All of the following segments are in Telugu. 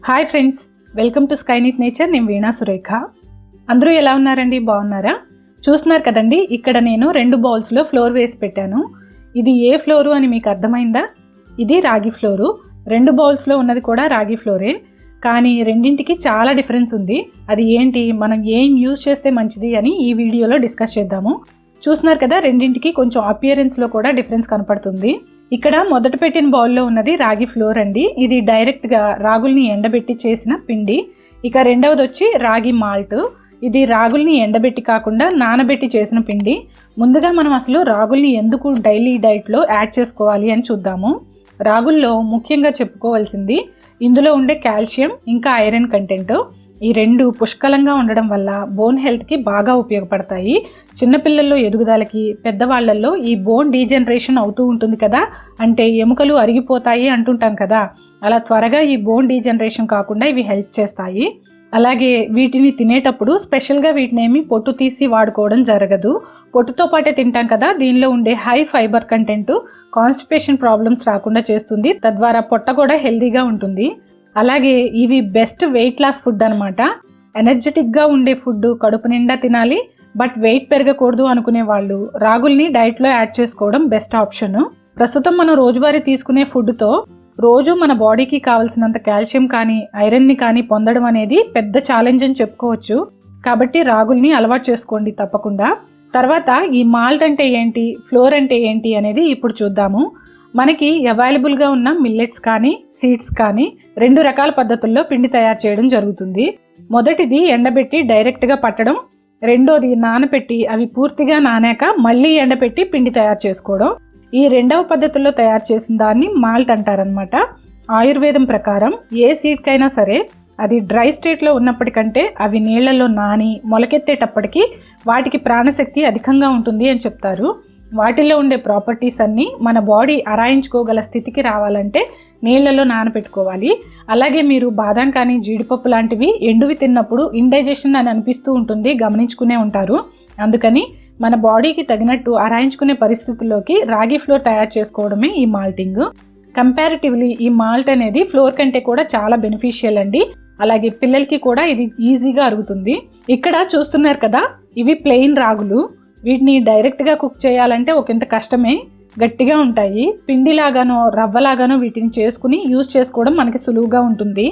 Hi friends, welcome to Skynit nature. నేను వీణా సురేఖ. అందరూ ఎలా ఉన్నారండి? బాగున్నారా? చూస్తున్నారు కదండి, ఇక్కడ నేను 2 బౌల్స్లో ఫ్లోర్ వేసి పెట్టాను. ఇది ఏ ఫ్లోరు అని మీకు అర్థమైందా? ఇది రాగి ఫ్లోరు. 2 బౌల్స్లో ఉన్నది కూడా రాగి ఫ్లోరే, కానీ రెండింటికి చాలా డిఫరెన్స్ ఉంది. అది ఏంటి, మనం ఏం యూజ్ చేస్తే మంచిది అని ఈ వీడియోలో డిస్కస్ చేద్దాము. చూస్తున్నారు కదా, రెండింటికి కొంచెం అపియరెన్స్లో కూడా డిఫరెన్స్ కనపడుతుంది. ఇక్కడ మొదట పెట్టిన బౌల్లో ఉన్నది రాగి ఫ్లోర్ అండి. ఇది డైరెక్ట్గా రాగుల్ని ఎండబెట్టి చేసిన పిండి. ఇక రెండవది వచ్చి రాగి మాల్ట్. ఇది రాగుల్ని ఎండబెట్టి కాకుండా నానబెట్టి చేసిన పిండి. ముందుగా మనం అసలు రాగుల్ని ఎందుకు డైలీ డైట్లో యాడ్ చేసుకోవాలి అని చూద్దాము. రాగుల్లో ముఖ్యంగా చెప్పుకోవాల్సింది ఇందులో ఉండే కాల్షియం ఇంకా ఐరన్ కంటెంట్. ఈ 2 పుష్కలంగా ఉండడం వల్ల బోన్ హెల్త్కి బాగా ఉపయోగపడతాయి. చిన్నపిల్లల్లో ఎదుగుదలకి, పెద్దవాళ్లలో ఈ బోన్ డీజనరేషన్ అవుతూ ఉంటుంది కదా, అంటే ఎముకలు అరిగిపోతాయి అంటుంటాం కదా, అలా త్వరగా ఈ బోన్ డీజనరేషన్ కాకుండా ఇవి హెల్ప్ చేస్తాయి. అలాగే వీటిని తినేటప్పుడు స్పెషల్గా వీటిని ఏమి పొట్టు తీసి వాడుకోవడం జరగదు. పొట్టుతో పాటే తింటాం కదా, దీనిలో ఉండే high fibre content constipation problems రాకుండా చేస్తుంది. తద్వారా పొట్ట కూడా హెల్తీగా ఉంటుంది. అలాగే ఇవి బెస్ట్ వెయిట్ లాస్ ఫుడ్ అనమాట. ఎనర్జెటిక్గా ఉండే ఫుడ్ కడుపు నిండా తినాలి, బట్ వెయిట్ పెరగకూడదు అనుకునే వాళ్ళు రాగుల్ని డైట్లో యాడ్ చేసుకోవడం బెస్ట్ ఆప్షన్. ప్రస్తుతం మనం రోజువారీ తీసుకునే ఫుడ్తో రోజు మన బాడీకి కావాల్సినంత కాల్షియం కానీ ఐరన్ని కానీ పొందడం అనేది పెద్ద ఛాలెంజ్ అని చెప్పుకోవచ్చు. కాబట్టి రాగుల్ని అలవాటు చేసుకోండి తప్పకుండా. తర్వాత ఈ మాల్ట్ అంటే ఏంటి, ఫ్లోర్ అంటే ఏంటి అనేది ఇప్పుడు చూద్దాము. మనకి అవైలబుల్గా ఉన్న మిల్లెట్స్ కానీ సీడ్స్ కానీ 2 రకాల పద్ధతుల్లో పిండి తయారు చేయడం జరుగుతుంది. మొదటిది ఎండబెట్టి డైరెక్ట్గా పట్టడం, రెండోది నానబెట్టి అవి పూర్తిగా నానాక మళ్ళీ ఎండబెట్టి పిండి తయారు చేసుకోవడం. ఈ 2వ పద్ధతుల్లో తయారు చేసిన దాన్ని మాల్ట్ అంటారనమాట. ఆయుర్వేదం ప్రకారం ఏ సీడ్కైనా సరే అది డ్రై స్టేట్లో ఉన్నప్పటికంటే అవి నీళ్లలో నాని మొలకెత్తేటప్పటికి వాటికి ప్రాణశక్తి అధికంగా ఉంటుంది అని చెప్తారు. వాటిల్లో ఉండే ప్రాపర్టీస్ అన్నీ మన బాడీ అరాయించుకోగల స్థితికి రావాలంటే నీళ్లలో నానబెట్టుకోవాలి. అలాగే మీరు బాదం కానీ జీడిపప్పు లాంటివి ఎండువి తిన్నప్పుడు ఇండైజెషన్ అని అనిపిస్తూ ఉంటుంది, గమనించుకునే ఉంటారు. అందుకని మన బాడీకి తగినట్టు అరాయించుకునే పరిస్థితుల్లోకి రాగి ఫ్లోర్ తయారు చేసుకోవడమే ఈ మాల్టింగ్. కంపారిటివ్లీ ఈ మాల్ట్ అనేది ఫ్లోర్ కంటే కూడా చాలా బెనిఫిషియల్ అండి. అలాగే పిల్లలకి కూడా ఇది ఈజీగా అరుగుతుంది. ఇక్కడ చూస్తున్నారు కదా, ఇవి ప్లెయిన్ రాగులు. వీటిని డైరెక్ట్గా కుక్ చేయాలంటే ఒకంత కష్టమే, గట్టిగా ఉంటాయి. పిండిలాగానో రవ్వలాగానో వీటిని చేసుకుని యూజ్ చేసుకోవడం మనకి సులువుగా ఉంటుంది.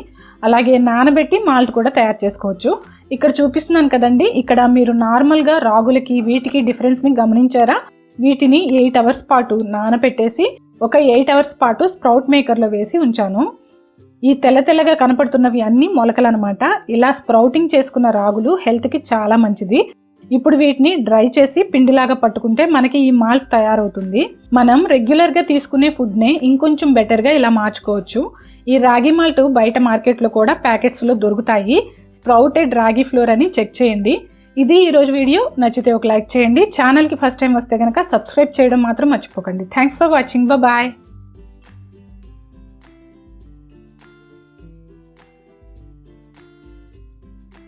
అలాగే నానబెట్టి మాల్ట్ కూడా తయారు చేసుకోవచ్చు. ఇక్కడ చూపిస్తున్నాను కదండి, ఇక్కడ మీరు నార్మల్గా రాగులకి వీటికి డిఫరెన్స్ని గమనించారా? వీటిని 8 అవర్స్ పాటు నానబెట్టేసి ఒక 8 అవర్స్ పాటు స్ప్రౌట్ మేకర్లో వేసి ఉంచాను. ఈ తెల్లగా కనపడుతున్నవి అన్నీ మొలకలు అనమాట. ఇలా స్ప్రౌటింగ్ చేసుకున్న రాగులు హెల్త్కి చాలా మంచిది. ఇప్పుడు వీటిని డ్రై చేసి పిండిలాగా పట్టుకుంటే మనకి ఈ మాల్ట్ తయారవుతుంది. మనం రెగ్యులర్గా తీసుకునే ఫుడ్నే ఇంకొంచెం బెటర్గా ఇలా మార్చుకోవచ్చు. ఈ రాగి మాల్ట్ బయట మార్కెట్లో కూడా ప్యాకెట్స్లో దొరుకుతాయి. స్ప్రౌటెడ్ రాగి ఫ్లోర్ అని చెక్ చేయండి. ఇది ఈరోజు వీడియో. నచ్చితే ఒక లైక్ చేయండి. ఛానల్కి ఫస్ట్ టైం వస్తే కనుక సబ్స్క్రైబ్ చేయడం మాత్రం మర్చిపోకండి. Thanks for watching. బాయ్.